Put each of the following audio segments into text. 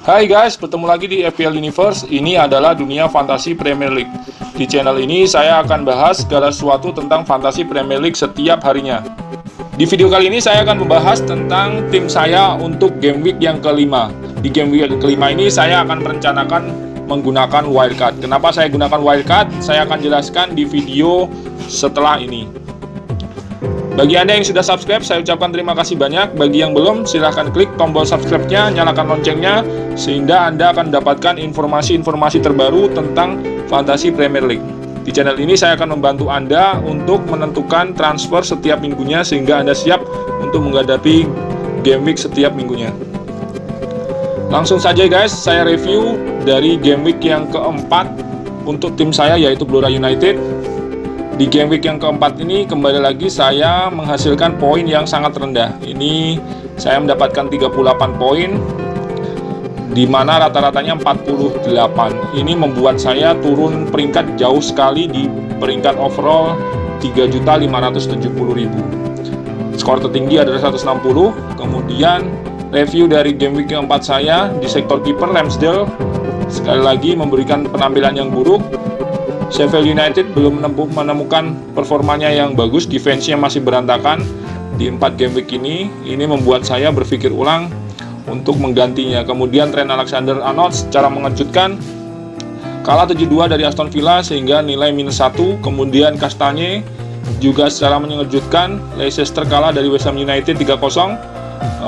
Hai guys, bertemu lagi di FPL Universe. Ini adalah dunia fantasi Premier League. Di channel ini saya akan bahas segala sesuatu tentang fantasi Premier League setiap harinya. Di video kali ini saya akan membahas tentang tim saya untuk game week yang kelima. Di game week kelima ini saya akan merencanakan menggunakan wildcard. Kenapa saya gunakan wildcard? Saya akan jelaskan di video setelah ini. Bagi Anda yang sudah subscribe, saya ucapkan terima kasih banyak. Bagi yang belum, silahkan klik tombol subscribe-nya, nyalakan loncengnya, sehingga Anda akan mendapatkan informasi-informasi terbaru tentang fantasi Premier League. Di channel ini saya akan membantu Anda untuk menentukan transfer setiap minggunya, sehingga Anda siap untuk menghadapi game week setiap minggunya. Langsung saja guys, saya review dari game week yang keempat untuk tim saya, yaitu Blora United. Di game week yang keempat ini kembali lagi saya menghasilkan poin yang sangat rendah. Ini saya mendapatkan 38 poin, di mana rata-ratanya 48. Ini membuat saya turun peringkat jauh sekali di peringkat overall 3.570.000. Skor tertinggi adalah 160. Kemudian review dari game week keempat saya di sektor kiper, Ramsdale sekali lagi memberikan penampilan yang buruk. Sheffield United belum menemukan performanya yang bagus, defense-nya masih berantakan di 4 game week ini. Ini membuat saya berpikir ulang untuk menggantinya. Kemudian Trent Alexander-Arnold secara mengejutkan kalah 7-2 dari Aston Villa sehingga nilai -1. Kemudian Kastanye juga secara mengejutkan, Leicester kalah dari West Ham United 3-0.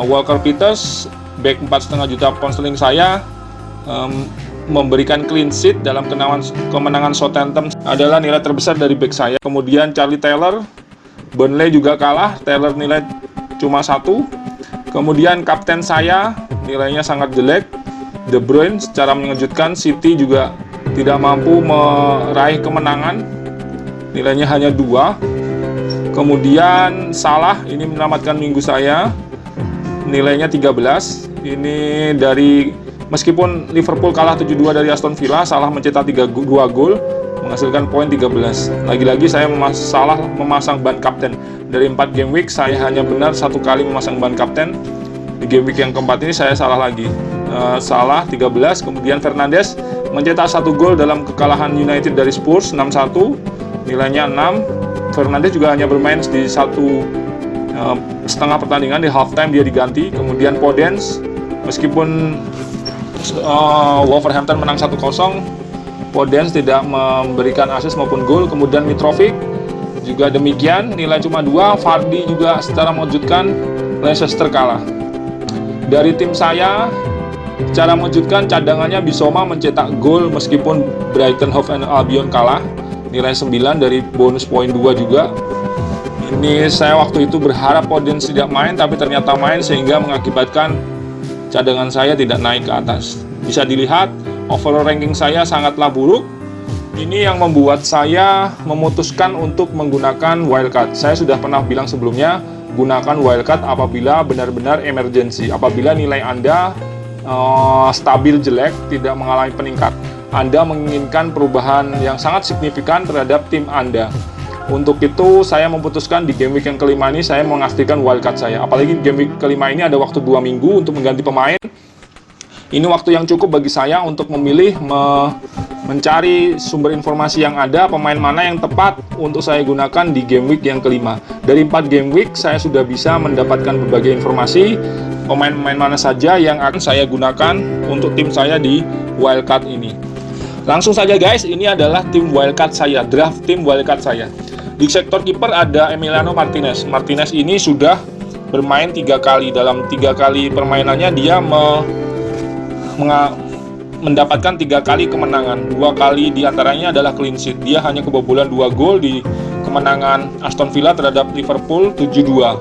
Walker Peters back 4,5 juta pound sterling saya memberikan clean sheet dalam kemenangan Southampton adalah nilai terbesar dari back saya. Kemudian Charlie Taylor, Burnley juga kalah, Taylor nilai cuma 1. Kemudian kapten saya nilainya sangat jelek, De Bruyne secara mengejutkan, City juga tidak mampu meraih kemenangan, nilainya hanya 2. Kemudian Salah ini menyelamatkan minggu saya, nilainya 13. Ini dari meskipun Liverpool kalah 7-2 dari Aston Villa, Salah mencetak 2 gol, menghasilkan poin 13. Lagi-lagi saya salah memasang ban kapten. Dari 4 game week, saya hanya benar 1 kali memasang ban kapten. Di game week yang keempat ini saya salah lagi. Salah 13, kemudian Fernandes mencetak 1 gol dalam kekalahan United dari Spurs 6-1, nilainya 6. Fernandes juga hanya bermain di 1,5 pertandingan, di halftime dia diganti. Kemudian Podence, meskipun Wolverhampton menang 1-0, Podence tidak memberikan assist maupun gol. Kemudian Mitrovic juga demikian, nilai cuma 2. Vardy juga secara mengejutkan, Leicester kalah. Dari tim saya secara mengejutkan, cadangannya Bissouma mencetak gol meskipun Brighton Hove Albion kalah, nilai 9 dari bonus poin 2 juga. Ini saya waktu itu berharap Podence tidak main, tapi ternyata main sehingga mengakibatkan cadangan saya tidak naik ke atas. Bisa dilihat overall ranking saya sangatlah buruk. Ini yang membuat saya memutuskan untuk menggunakan wildcard. Saya sudah pernah bilang sebelumnya, gunakan wildcard apabila benar-benar emergency. Apabila nilai Anda stabil jelek, tidak mengalami peningkat, Anda menginginkan perubahan yang sangat signifikan terhadap tim Anda. Untuk itu saya memutuskan di game week yang kelima ini saya mengaktifkan wildcard saya. Apalagi game week kelima ini ada waktu 2 minggu untuk mengganti pemain. Ini waktu yang cukup bagi saya untuk memilih, mencari sumber informasi yang ada, pemain mana yang tepat untuk saya gunakan di game week yang kelima. Dari 4 game week saya sudah bisa mendapatkan berbagai informasi, pemain-pemain mana saja yang akan saya gunakan untuk tim saya di wildcard ini. Langsung saja guys, ini adalah tim wildcard saya, draft tim wildcard saya. Di sektor kiper ada Emiliano Martinez. Martinez ini sudah bermain 3 kali. Dalam 3 kali permainannya dia mendapatkan 3 kali kemenangan. 2 kali diantaranya adalah clean sheet. Dia hanya kebobolan 2 gol di kemenangan Aston Villa terhadap Liverpool 7-2.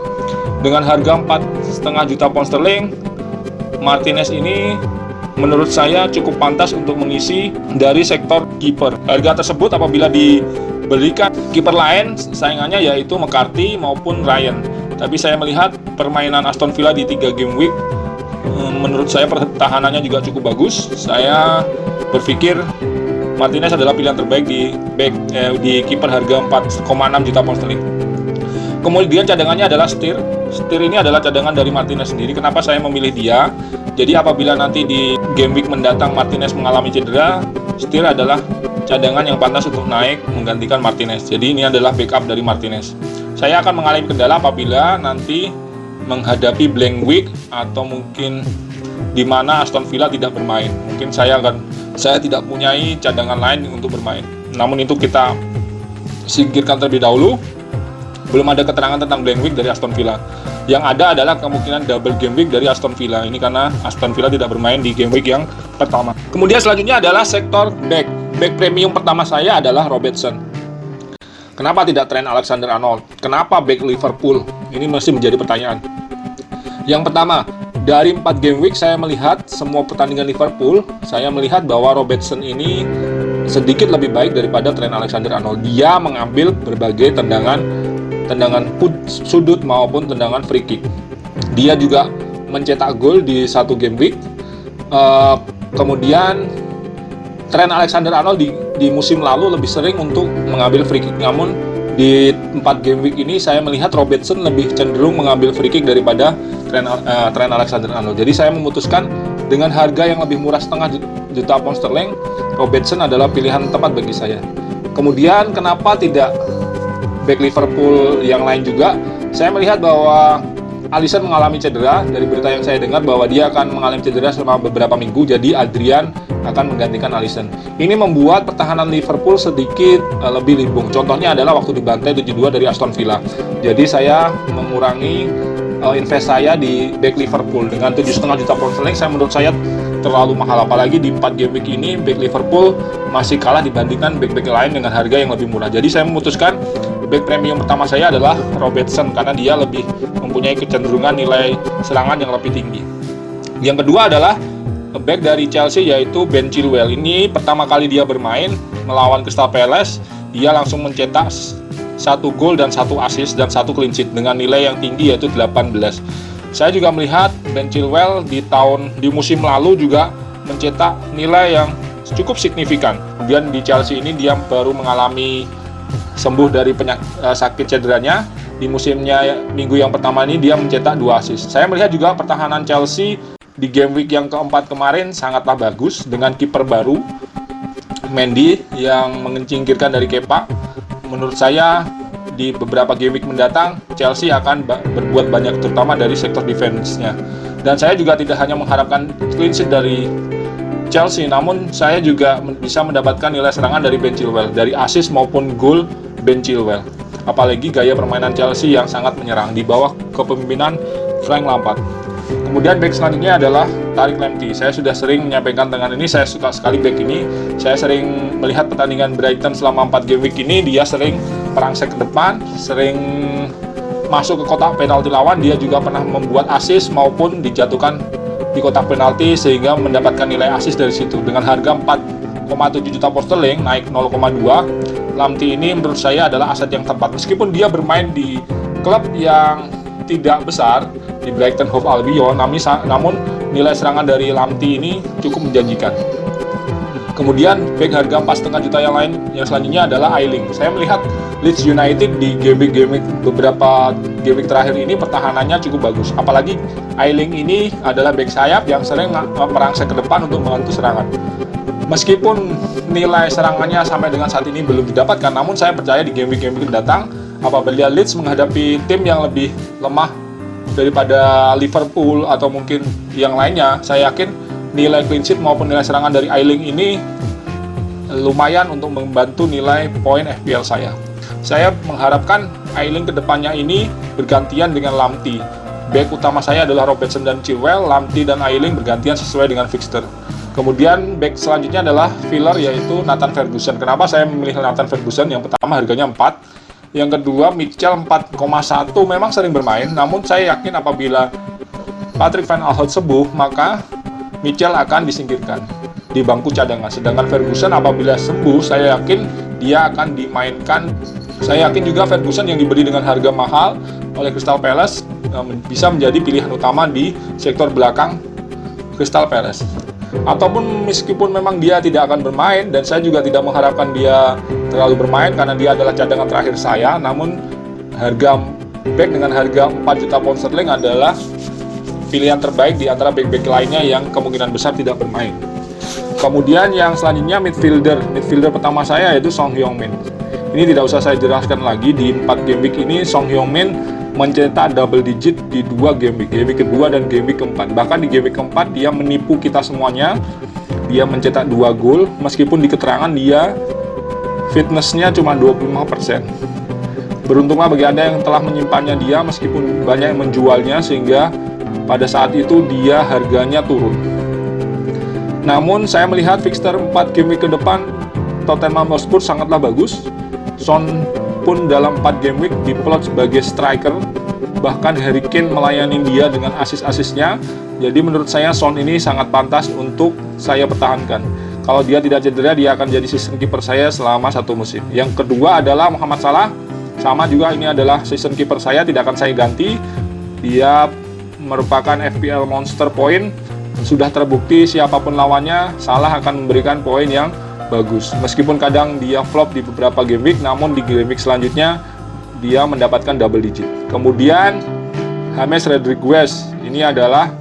Dengan harga 4,5 juta pound sterling, Martinez ini menurut saya cukup pantas untuk mengisi dari sektor kiper. Harga tersebut apabila diberikan kiper lain, saingannya yaitu McCarthy maupun Ryan. Tapi saya melihat permainan Aston Villa di 3 game week, menurut saya pertahanannya juga cukup bagus. Saya berpikir Martinez adalah pilihan terbaik di kiper harga 4,6 juta pound sterling. Kemudian cadangannya adalah Steer. Steer ini adalah cadangan dari Martinez sendiri. Kenapa saya memilih dia? Jadi apabila nanti di game week mendatang Martinez mengalami cedera, Steer adalah cadangan yang pantas untuk naik menggantikan Martinez. Jadi ini adalah backup dari Martinez. Saya akan mengalami kendala apabila nanti menghadapi blank week atau mungkin di mana Aston Villa tidak bermain. Mungkin saya tidak punyai cadangan lain untuk bermain. Namun itu kita singkirkan terlebih dahulu. Belum ada keterangan tentang blank week dari Aston Villa. Yang ada adalah kemungkinan double game week dari Aston Villa. Ini karena Aston Villa tidak bermain di game week yang pertama. Kemudian selanjutnya adalah sektor back. Back premium pertama saya adalah Robertson. Kenapa tidak Trent Alexander-Arnold? Kenapa back Liverpool? Ini masih menjadi pertanyaan. Yang pertama, dari 4 game week saya melihat semua pertandingan Liverpool, saya melihat bahwa Robertson ini sedikit lebih baik daripada Trent Alexander-Arnold. Dia mengambil berbagai tendangan sudut maupun tendangan free kick. Dia juga mencetak gol di satu game week. Kemudian Trent Alexander-Arnold di musim lalu lebih sering untuk mengambil free kick. Namun di 4 game week ini saya melihat Robertson lebih cenderung mengambil free kick daripada Trent Alexander-Arnold. Jadi saya memutuskan dengan harga yang lebih murah setengah juta pound sterling, Robertson adalah pilihan tepat bagi saya. Kemudian kenapa tidak back Liverpool yang lain juga? Saya melihat bahwa Alisson mengalami cedera. Dari berita yang saya dengar bahwa dia akan mengalami cedera selama beberapa minggu, jadi Adrian akan menggantikan Alisson. Ini membuat pertahanan Liverpool sedikit lebih limbung. Contohnya adalah waktu dibantai 7-2 dari Aston Villa. Jadi saya mengurangi invest saya di back Liverpool dengan 7,5 juta pound sterling. Menurut saya terlalu mahal, apalagi di 4 game week ini back Liverpool masih kalah dibandingkan back-back lain dengan harga yang lebih murah. Jadi saya memutuskan back premium pertama saya adalah Robertson karena dia lebih mempunyai kecenderungan nilai serangan yang lebih tinggi. Yang kedua adalah back dari Chelsea yaitu Ben Chilwell. Ini pertama kali dia bermain melawan Crystal Palace, dia langsung mencetak 1 gol dan 1 assist dan 1 clean sheet dengan nilai yang tinggi yaitu 18. Saya juga melihat Ben Chilwell di musim lalu juga mencetak nilai yang cukup signifikan. Kemudian di Chelsea ini dia baru mengalami sembuh dari sakit cederanya. Di musimnya minggu yang pertama ini dia mencetak 2 assist. Saya melihat juga pertahanan Chelsea di game week yang keempat kemarin sangatlah bagus dengan kiper baru Mendy yang menyingkirkan dari Kepa. Menurut saya di beberapa game week mendatang Chelsea akan berbuat banyak terutama dari sektor defense-nya. Dan saya juga tidak hanya mengharapkan clean sheet dari Chelsea, namun saya juga bisa mendapatkan nilai serangan dari Ben Chilwell, dari assist maupun gol Ben Chilwell. Apalagi gaya permainan Chelsea yang sangat menyerang di bawah kepemimpinan Frank Lampard. Kemudian back selanjutnya adalah Tariq Lamptey. Saya sudah sering menyampaikan dengan ini, saya suka sekali back ini. Saya sering melihat pertandingan Brighton selama 4 game week ini, dia sering merangsek ke depan, sering masuk ke kotak penalti lawan. Dia juga pernah membuat assist maupun dijatuhkan di kotak penalti sehingga mendapatkan nilai assist dari situ. Dengan harga 4,7 juta pound sterling naik 0,2, Lamptey ini menurut saya adalah aset yang tepat. Meskipun dia bermain di klub yang tidak besar di Brighton Hove Albion, namun nilai serangan dari Lamptey ini cukup menjanjikan. Kemudian back harga 4,5 juta yang lain yang selanjutnya adalah Ayling. Saya melihat Leeds United di beberapa game terakhir ini pertahanannya cukup bagus. Apalagi Ayling ini adalah back sayap yang sering merangsek ke depan untuk membantu serangan. Meskipun nilai serangannya sampai dengan saat ini belum didapatkan, namun saya percaya di game week mendatang apabila Leeds menghadapi tim yang lebih lemah daripada Liverpool atau mungkin yang lainnya, saya yakin nilai clean sheet maupun nilai serangan dari Ayling ini lumayan untuk membantu nilai poin FPL saya. Saya mengharapkan Ayling kedepannya ini bergantian dengan Lamptey. Back utama saya adalah Robertson dan Chilwell, Lamptey dan Ayling bergantian sesuai dengan fixture. Kemudian back selanjutnya adalah filler yaitu Nathan Ferguson. Kenapa saya memilih Nathan Ferguson? Yang pertama harganya 4. Yang kedua Mitchell 4,1 memang sering bermain, namun saya yakin apabila Patrick Van Aanholt sembuh, maka Mitchell akan disingkirkan di bangku cadangan. Sedangkan Ferguson apabila sembuh, saya yakin dia akan dimainkan. Saya yakin juga Ferguson yang dibeli dengan harga mahal oleh Crystal Palace bisa menjadi pilihan utama di sektor belakang Crystal Palace. Ataupun meskipun memang dia tidak akan bermain, dan saya juga tidak mengharapkan dia terlalu bermain karena dia adalah cadangan terakhir saya, namun harga back dengan harga 4 juta pound sterling adalah pilihan terbaik di antara back-back lainnya yang kemungkinan besar tidak bermain. Kemudian yang selanjutnya midfielder pertama saya yaitu Son Heung-min. Ini tidak usah saya jelaskan lagi, di 4 game week ini Son Heung-min mencetak double digit di 2 game week kedua dan game week keempat. Bahkan di game week keempat dia menipu kita semuanya. Dia mencetak 2 gol meskipun di keterangan dia fitnessnya cuma 25%. Beruntunglah bagi Anda yang telah menyimpannya dia meskipun banyak yang menjualnya sehingga pada saat itu dia harganya turun. Namun saya melihat fixture 4 game week ke depan Tottenham Hotspur sangatlah bagus. Son pun dalam 4 game week diplot sebagai striker, bahkan Harry Kane melayani dia dengan assist-assistnya. Jadi menurut saya Son ini sangat pantas untuk saya pertahankan. Kalau dia tidak cedera, dia akan jadi season keeper saya selama 1 musim. Yang kedua adalah Mohamed Salah. Sama juga, ini adalah season keeper saya, tidak akan saya ganti. Dia merupakan FPL monster point. Sudah terbukti siapapun lawannya, Salah akan memberikan poin yang bagus. Meskipun kadang dia flop di beberapa game week, namun di game week selanjutnya dia mendapatkan double digit. Kemudian James Rodriguez, ini adalah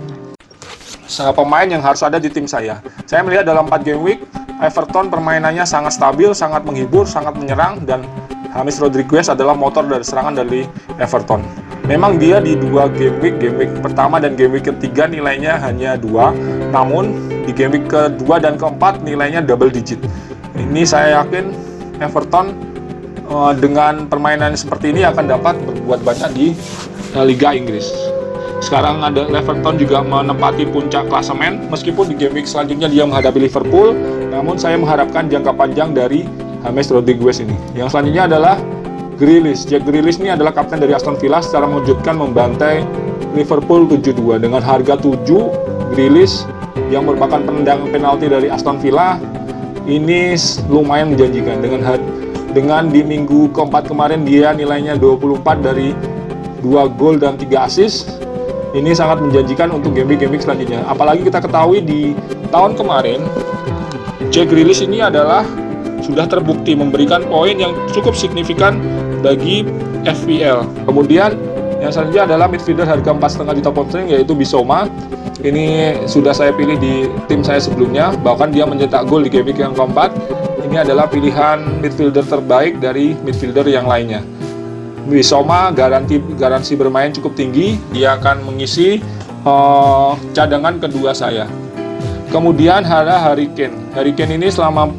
pemain yang harus ada di tim saya. Saya melihat dalam 4 game week Everton permainannya sangat stabil, sangat menghibur, sangat menyerang, dan James Rodriguez adalah motor dari serangan dari Everton. Memang dia di 2 game week pertama dan game week ketiga nilainya hanya 2, namun di game week kedua dan keempat nilainya double digit. Ini saya yakin Everton dengan permainan seperti ini akan dapat berbuat banyak di Liga Inggris. Sekarang ada Everton juga menempati puncak klasemen, meskipun di game week selanjutnya dia menghadapi Liverpool, namun saya mengharapkan jangka panjang dari James Rodriguez ini. Yang selanjutnya adalah Jack Grealish ini adalah kapten dari Aston Villa, secara mengejutkan membantai Liverpool 7-2 dengan harga 7. Grealish yang merupakan penendang penalti dari Aston Villa ini lumayan menjanjikan. Dengan di minggu keempat kemarin dia nilainya 24 dari 2 gol dan 3 assist. Ini sangat menjanjikan untuk game week selanjutnya. Apalagi kita ketahui di tahun kemarin Jack Grealish ini adalah sudah terbukti memberikan poin yang cukup signifikan bagi FPL. Kemudian yang selanjutnya adalah midfielder harga 4,5 juta pound sterling yaitu Bissouma. Ini sudah saya pilih di tim saya sebelumnya, bahkan dia mencetak gol di game week yang keempat. Ini adalah pilihan midfielder terbaik dari midfielder yang lainnya. Bissouma garansi bermain cukup tinggi, dia akan mengisi cadangan kedua saya. Kemudian ada Harry Kane. Harry Kane ini selama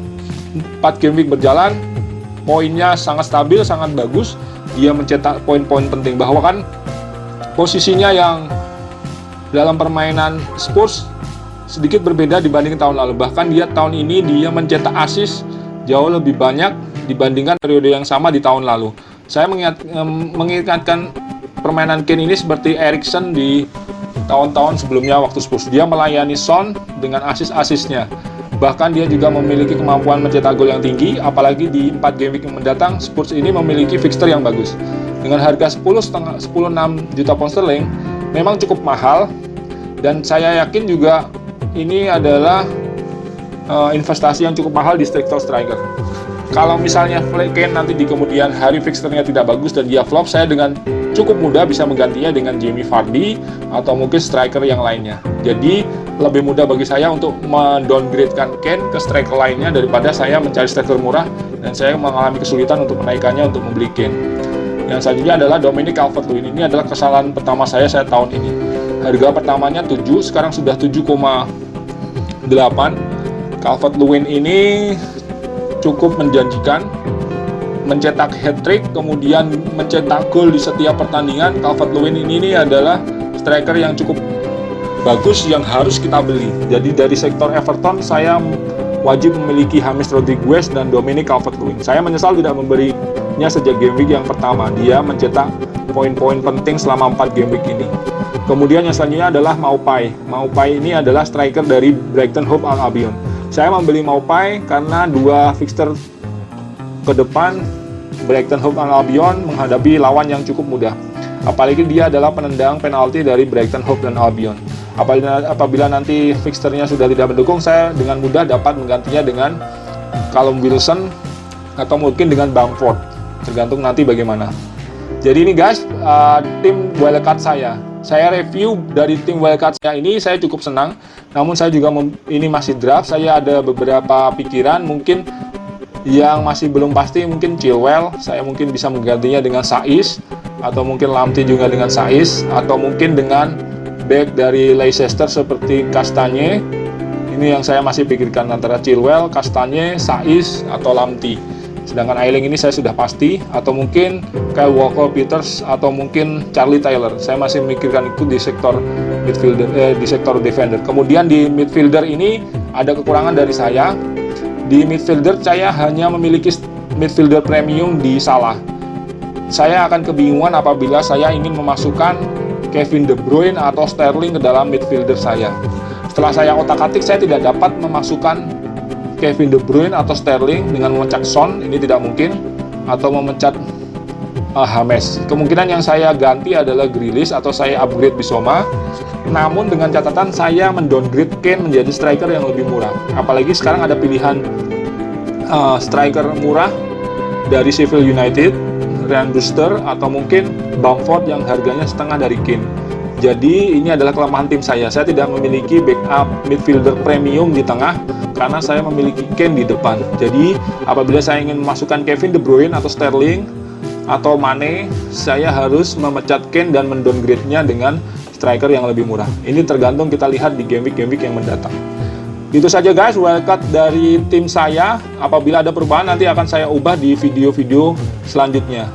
4 game week berjalan, poinnya sangat stabil, sangat bagus. Dia mencetak poin-poin penting, bahwa kan posisinya yang dalam permainan Spurs sedikit berbeda dibanding tahun lalu. Bahkan dia tahun ini dia mencetak assist jauh lebih banyak dibandingkan periode yang sama di tahun lalu. Saya mengingatkan permainan Kane ini seperti Eriksen di tahun-tahun sebelumnya waktu Spurs. Dia melayani Son dengan assist-assistnya. Bahkan dia juga memiliki kemampuan mencetak gol yang tinggi, apalagi di 4 game week yang mendatang Spurs ini memiliki fixture yang bagus. Dengan harga 16 juta pound sterling memang cukup mahal, dan saya yakin juga ini adalah investasi yang cukup mahal di sektor striker. Kalau misalnya Kane nanti di kemudian hari fixturnya tidak bagus dan dia flop, saya dengan cukup mudah bisa menggantinya dengan Jamie Vardy atau mungkin striker yang lainnya. Jadi lebih mudah bagi saya untuk mendowngradekan Kane ke striker lainnya daripada saya mencari striker murah dan saya mengalami kesulitan untuk menaikkannya untuk membeli Kane. Yang selanjutnya adalah Dominic Calvert-Lewin. Ini adalah kesalahan pertama saya tahun ini. Harga pertamanya 7, sekarang sudah 7,8. Calvert-Lewin ini cukup menjanjikan, mencetak hat-trick, kemudian mencetak gol di setiap pertandingan. Calvert-Lewin ini adalah striker yang cukup bagus yang harus kita beli. Jadi dari sektor Everton saya wajib memiliki James Rodriguez dan Dominic Calvert-Lewin. Saya menyesal tidak memberinya sejak game week yang pertama. Dia mencetak poin-poin penting selama 4 game week ini. Kemudian yang selanjutnya adalah Maupay. Maupay ini adalah striker dari Brighton Hove Albion. Saya membeli Maupay karena 2 fixture ke depan Brighton Hove Albion menghadapi lawan yang cukup mudah. Apalagi dia adalah penendang penalti dari Brighton Hove Albion. Apabila nanti fixturnya sudah tidak mendukung, saya dengan mudah dapat menggantinya dengan Callum Wilson atau mungkin dengan Bamford, tergantung nanti bagaimana. Jadi ini guys, tim wildcard saya review dari tim wildcard saya ini, saya cukup senang. Namun saya juga ini masih draft, saya ada beberapa pikiran, mungkin yang masih belum pasti, mungkin Chilwell saya mungkin bisa menggantinya dengan Saiz, atau mungkin Lamptey juga dengan Saiz, atau mungkin dengan back dari Leicester seperti Castagne. Ini yang saya masih pikirkan, antara Chilwell, Castagne, Saiz, atau Lamptey. Sedangkan Ayling ini saya sudah pasti, atau mungkin Kyle Walker-Peters, atau mungkin Charlie Taylor. Saya masih memikirkan itu di sektor midfielder, di sektor defender. Kemudian di midfielder ini ada kekurangan dari saya. Di midfielder saya hanya memiliki midfielder premium di Salah. Saya akan kebingungan apabila saya ingin memasukkan Kevin De Bruyne atau Sterling ke dalam midfielder saya. Setelah saya otak-atik, saya tidak dapat memasukkan Kevin De Bruyne atau Sterling dengan memecat Son, ini tidak mungkin, atau memecat James. Kemungkinan yang saya ganti adalah Grealish atau saya upgrade Bissouma. Namun dengan catatan saya mendowngrade Kane menjadi striker yang lebih murah. Apalagi sekarang ada pilihan striker murah dari Sheffield United, Ryan Brewster, atau mungkin Bamford yang harganya setengah dari Kane. Jadi ini adalah kelemahan tim saya. Saya tidak memiliki backup midfielder premium di tengah karena saya memiliki Kane di depan. Jadi apabila saya ingin memasukkan Kevin De Bruyne atau Sterling atau Mane, saya harus memecat Kane dan mendowngrade-nya dengan striker yang lebih murah. Ini tergantung, kita lihat di game week yang mendatang. Itu saja guys, wildcard dari tim saya. Apabila ada perubahan nanti akan saya ubah di video-video selanjutnya.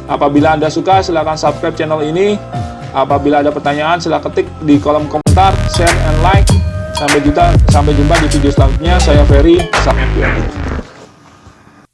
Apabila Anda suka, silahkan subscribe channel ini. Apabila ada pertanyaan, silahkan ketik di kolom komentar, share and like. Sampai jumpa di video selanjutnya. Saya Ferry, sampai jumpa.